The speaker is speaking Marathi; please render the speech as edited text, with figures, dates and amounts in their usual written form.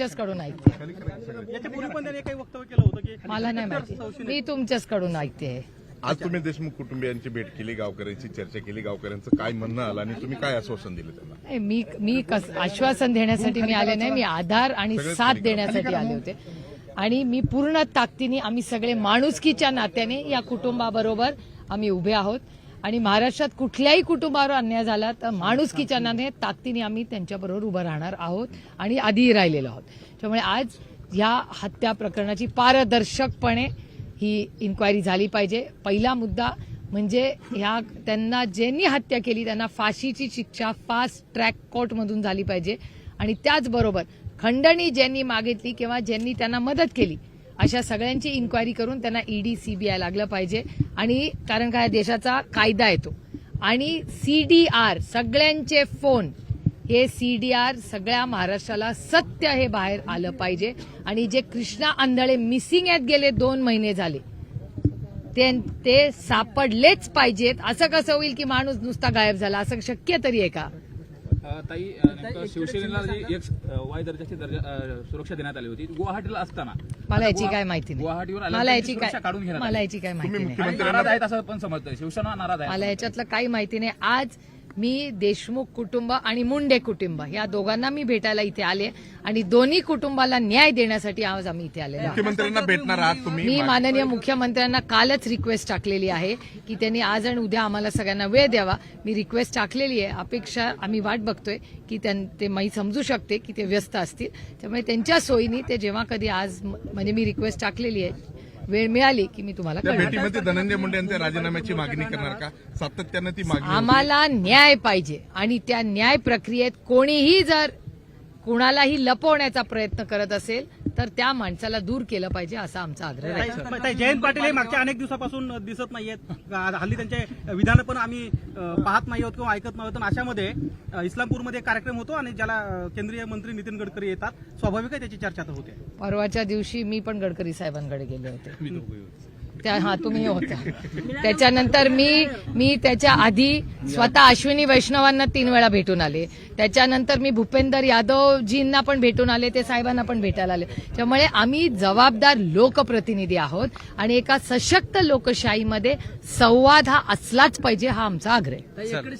तुमच्याचकडून ऐकते. याच्यापूर्वी पण त्यांनी काही वक्तव्य केलं होतं की मला नाही माहिती, मी तुमच्याचकडून ऐकते. आज तुम्ही देशमुख कुटुंबियांची भेट केली, गावकऱ्यांची चर्चा केली, गावकऱ्यांचं काय म्हणणं आलं आणि तुम्ही काय आश्वासन दिलं त्यांना? मी आश्वासन देण्यासाठी मी आले नाही, मी आधार आणि साथ देण्यासाठी आले होते. आणि मी पूर्ण ताकदीने आम्ही सगळे माणुसकीच्या नात्याने या कुटुंबाबरोबर आम्ही उभे आहोत. आणि महाराष्ट्रात कुठल्याही कुटुंबावर अन्याय झाला तर माणुसकीच्या नात्याने ताकदीने आम्ही त्यांच्याबरोबर उभं राहणार आहोत आणि आधीही राहिलेलो आहोत. त्यामुळे आज या हत्या प्रकरणाची पारदर्शकपणे ही इन्क्वायरी झाली पाहिजे. पहिला मुद्दा म्हणजे त्यांना ज्यांनी हत्या केली त्यांना फाशीची शिक्षा फास्ट ट्रॅक कोर्टमधून झाली पाहिजे. आणि त्याचबरोबर खंडणी ज्यांनी मागितली किंवा ज्यांनी त्यांना मदत केली अशा सगळ्यांची इन्क्वायरी करून त्यांना ईडी सीबीआय लागलं पाहिजे. आणि कारण काय देशाचा कायदा येतो आणि सीडीआर सगळ्यांचे फोन हे सीडीआर सगळ्या महाराष्ट्राला सत्य हे बाहेर आलं पाहिजे. आणि जे कृष्णा आंधळे मिसिंग आहेत गेले 2 महिने झाले ते सापडलेच पाहिजेत. असं कसं होईल की माणूस नुसता गायब झाला, असं शक्य तरी आहे का? ताई, शिवसेनेला जी एक वाय दर्जाची सुरक्षा देण्यात आली होती गुवाहाटीला असताना मला याची काय माहिती नाही. गुवाहाटीवर मला याची काढून घेण्यात मला याची काय माहिती नाही. नाराज आहेत असं पण समजतंय, शिवसेना नाराज आहे. मला याच्यातलं काही माहिती नाही. आज मी देशमुख कुटुंब आणि मुंडे कुटुंब या दोघांना मी भेटायला इथे आले आणि दोन्ही कुटुंबाला न्याय देण्यासाठी आज आम्ही इथे आलेलो आहोत. मुख्यमंत्र्यांना भेटणार आहात तुम्ही? मी माननीय मुख्यमंत्र्यांना कालच रिक्वेस्ट टाकलेली आहे की त्यांनी आज आणि उद्या आम्हाला सगळ्यांना वेळ द्यावा. मी रिक्वेस्ट टाकलेली आहे. अपेक्षा आम्ही वाट बघतोय की ते मी समजू शकते की ते व्यस्त असतील, त्यामुळे त्यांच्या सोयीने ते जेव्हा कधी आज म्हणजे मी रिक्वेस्ट टाकलेली आहे, वेळ मिळाली की मी तुम्हाला त्या कळवेन. भेटीमध्ये धनंजय मुंडे यांच्या राजीनाम्याची मागणी करणार का? सातत्यानं ती मागणी आम्हाला न्याय पाहिजे आणि त्या न्याय प्रक्रियेत कोणीही जर कुणालाही लपवण्याचा प्रयत्न करत असेल तर त्या माणसाला दूर केलं पाहिजे असा आमचा आग्रह आहे. जयंत पाटील हे मागच्या अनेक दिवसापासून दिसत नाहीयेत. हल्ली त्यांचे विधान पण आम्ही पाहत नाही आहोत किंवा ऐकत नाही आहोत. अशामध्ये इस्लामपूरमध्ये कार्यक्रम होतो आणि ज्याला केंद्रीय मंत्री नितीन गडकरी येतात, स्वाभाविक आहे त्याची चर्चा तर होते. परवाच्या दिवशी मी पण गडकरी साहेबांकडे गेले होते. तुम्ही होता. त्याच्यानंतर मी त्याच्या आधी स्वतः अश्विनी वैष्णवांना 3 वेळा भेटून आले. त्याच्यानंतर मी भूपेंदर यादवजींना पण भेटून आले, ते साहेबांना पण भेटायला आले. त्यामुळे आम्ही जबाबदार लोकप्रतिनिधी आहोत आणि एका सशक्त लोकशाहीमध्ये संवाद हा असलाच पाहिजे, हा आमचा आग्रह आहे.